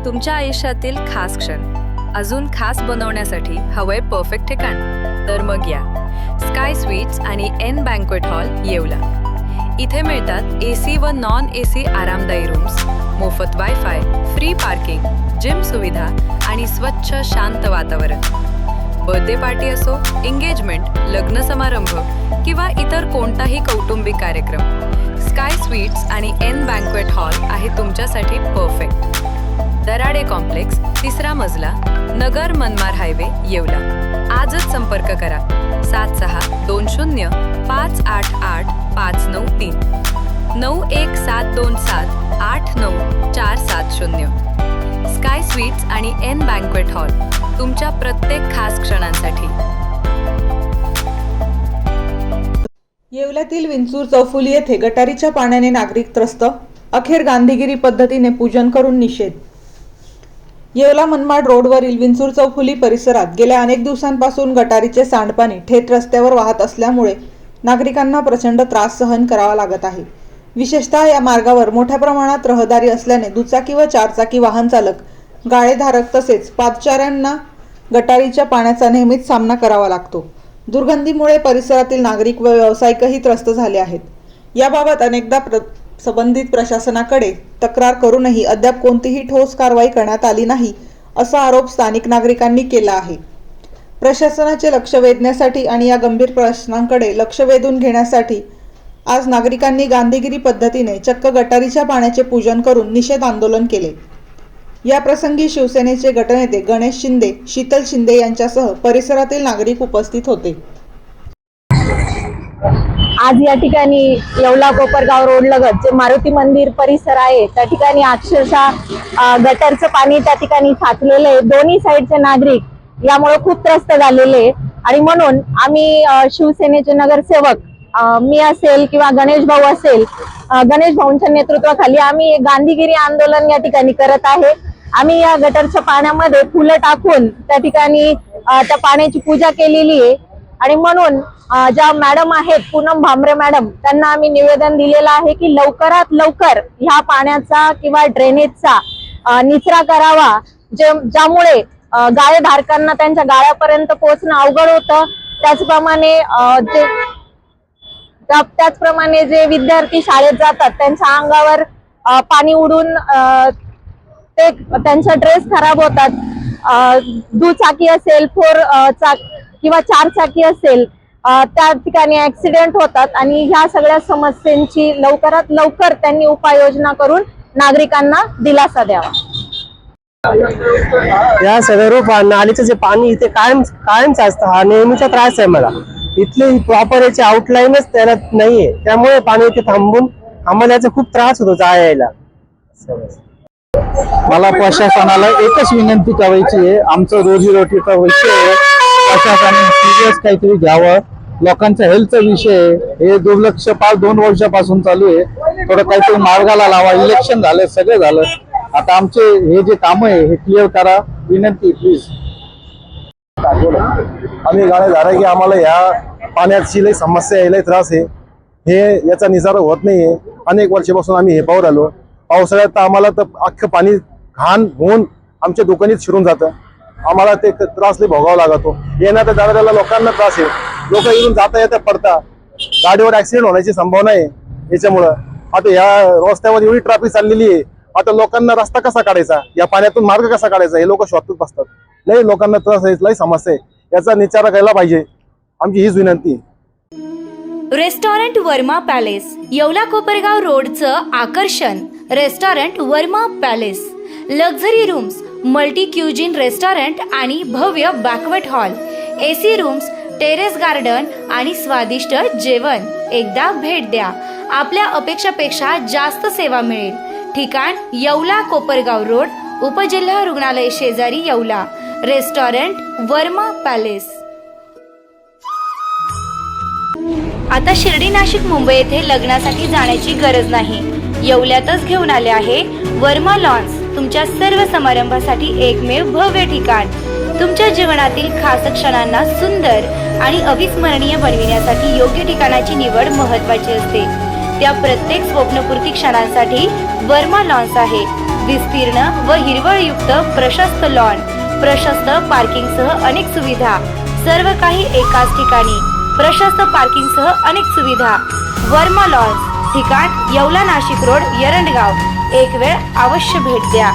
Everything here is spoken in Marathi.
तुमच्या आयुष्यातील खास क्षण अजून खास बनवण्यासाठी हवंय परफेक्ट ठिकाण? तर मग या स्काय स्वीट्स आणि एन बँक्वेट हॉल येवला. इथे मिळतात AC व नॉन AC आरामदायी रूम्स, मोफत वायफाय, फ्री पार्किंग, जिम सुविधा आणि स्वच्छ शांत वातावरण. बर्थडे पार्टी असो, एंगेजमेंट, लग्न समारंभ किंवा इतर कोणताही कौटुंबिक कार्यक्रम, स्काय स्वीट्स आणि एन बँक्वेट हॉल आहे तुमच्यासाठी परफेक्ट. दराडे कॉम्प्लेक्स, 3रा मजला, नगर मनमाड हायवे, येवला. आजच संपर्क करा 7620 588 593 91727 89470. स्काय स्वीट्स आणि एन बँक्वेट हॉल तुमच्या प्रत्येक खास क्षणांसाठी. येवल्यातील विंचूर चौफुली येथे गटारीच्या पाण्याने नागरिक त्रस्त, अखेर गांधीगिरी पद्धतीने पूजन करून निषेध. येवला मनमाड रोडवरील विंचूर चौफुली परिसरात गेल्या अनेक दिवसांपासून गटारीचे सांडपाणी थेट रस्त्यावर वाहत असल्यामुळे नागरिकांना प्रचंड त्रास सहन करावा लागत आहे. विशेषतः या मार्गावर मोठ्या प्रमाणात रहदारी असल्याने दुचाकी व चारचाकी वाहन चालक, गाळेधारक तसेच पादचाऱ्यांना गटारीच्या पाण्याचा नेहमीच सामना करावा लागतो. दुर्गंधीमुळे परिसरातील नागरिक व व्यावसायिकही त्रस्त झाले आहेत. याबाबत अनेकदा संबंधित प्रशासनाकडे तक्रार करूनही अद्याप कोणतीही ठोस कारवाई करण्यात आली नाही, असा आरोप स्थानिक नागरिकांनी केला आहे. प्रशासनाचे लक्ष वेधण्यासाठी आणि या गंभीर प्रश्नांकडे लक्ष वेधून घेण्यासाठी आज नागरिकांनी गांधीगिरी पद्धतीने चक्क गटारीच्या पाण्याचे पूजन करून निषेध आंदोलन केले. या प्रसंगी शिवसेनेचे गटनेते गणेश शिंदे, शीतल शिंदे यांच्यासह परिसरातील नागरिक उपस्थित होते. आज या ठिकाणी येवला कोपरगाव रोड लगत जे मारुती मंदिर परिसर आहे त्या ठिकाणी अक्षरशः गटरचं पाणी त्या ठिकाणी साचलेलं आहे. दोन्ही साईडचे नागरिक यामुळे खूप त्रस्त झालेले आणि म्हणून आम्ही शिवसेनेचे नगरसेवक, मी असेल किंवा गणेश भाऊ असेल, गणेश भाऊंच्या नेतृत्वाखाली आम्ही गांधीगिरी आंदोलन या ठिकाणी करत आहे. आम्ही या गटरच्या पाण्यामध्ये फुलं टाकून त्या ठिकाणी त्या पाण्याची पूजा केलेली आहे आणि म्हणून ज्या मॅडम आहेत पूनम भामरे मॅडम, त्यांना आम्ही निवेदन दिलेलं आहे की लवकरात लवकर ह्या पाण्याचा किंवा ड्रेनेजचा निचरा करावा, ज्यामुळे गाळेधारकांना त्यांच्या गाळ्यापर्यंत पोहोचणं अवघड होतं. त्याचप्रमाणे जे विद्यार्थी शाळेत जातात त्यांच्या अंगावर पाणी उडून ते त्यांचा ड्रेस खराब होतात. दुचाकी असेल, किंवा चारचाकी असेल, त्या ठिकाणी ऍक्सिडेंट होतात आणि ह्या सगळ्या समस्यांची लवकरात लवकर त्यांनी उपाययोजना करून नागरिकांना दिलासा द्यावा. या सगळं नालीचं जे पाणी इथे कायमच असतं, हा नेहमीचा त्रास आहे मला. इथली प्रॉपर याची आउटलाईनच त्याला नाहीये, त्यामुळे पाणी इथे थांबून आम्हाला याचा खूप त्रास होतो जायला. मला प्रशासनाला एकच विनंती करायची आहे, आमचं रोजीरोटीचा विषय आहे, प्रशासनाने सिरियस काहीतरी घ्यावं. लोकांचा हेल्थचा विषय आहे, हे दुर्लक्ष 2 वर्षापासून चालू आहे. थोडं काहीतरी मार्गाला लावा. इलेक्शन झालं, सगळं झालं, आता आमचे हे जे काम आहे हे क्लिअर करा, विनंती प्लीज. आम्ही गाळेधारक की आम्हाला या पाण्याची लई समस्या आहे, लई त्रास आहे. हे याचा निसारा होत नाहीये. अनेक वर्षापासून आम्ही हे पाहू राहिलो. पावसाळ्यात तर आम्हाला तर अख्खं पाणी घाण होऊन आमच्या दुकानीत शिरून जातं. आम्हाला ते त्रास लई भोगावा लागतो. येण्यात जाणाऱ्याला लोकांना त्रास आहे. लोक इथून जाता येता पडता, गाडीवर ऍक्सिडेंट होण्याची संभावना आहे याच्यामुळं. आता या रस्त्यावर एवढी ट्रॅफिक चाललेली आहे, आता लोकांना रस्ता कसा काढायचा, या पाण्यातून मार्ग कसा काढायचा हे लोक शोधत बसतात. लई लोकांना त्रास आहे, लई समस्या आहे, याचा निचारा करायला पाहिजे. आमची हीच विनंती. रेस्टॉरंट वर्मा पॅलेस, येवला कोपरगाव रोडचं आकर्षण. Restaurant Verma palace, luxury rooms, multi cuisine restaurant आणि भव्य banquet hall, AC rooms, terrace garden आणि स्वादिष्ट जेवण. एकदा भेट द्या, आपल्या अपेक्षापेक्षा जास्त सेवा मिळेल. ठिकाण येवला कोपरगाव रोड, उपजिल्हा रुग्णालय शेजारी, येवला. Restaurant Verma palace. आता शिर्डी, नाशिक, मुंबई येथे लग्नासाठी जाण्याची गरज नाही. येवल्यातच घेऊन आले आहे वर्मा लॉन्स, तुमच्या सर्व समारंभासाठी एकमेव भव्य ठिकाण. तुमच्या जीवनातील खास क्षणांना सुंदर आणि अविस्मरणीय बनविण्यासाठी योग्य ठिकाणाची निवड महत्त्वाची असते. त्या प्रत्येक स्वप्नपूर्ती क्षणांसाठी वर्मा लॉन्स आहे. विस्तीर्ण व हिरवळयुक्त प्रशस्त लॉन, प्रशस्त पार्किंगसह अनेक सुविधा, सर्व काही एकाच ठिकाणी, प्रशस्त पार्किंगसह अनेक सुविधा। वर्मा लॉज, ठिकाण येवला नाशिक रोड, एरंडगाव। एक वेळ अवश्य भेट द्या।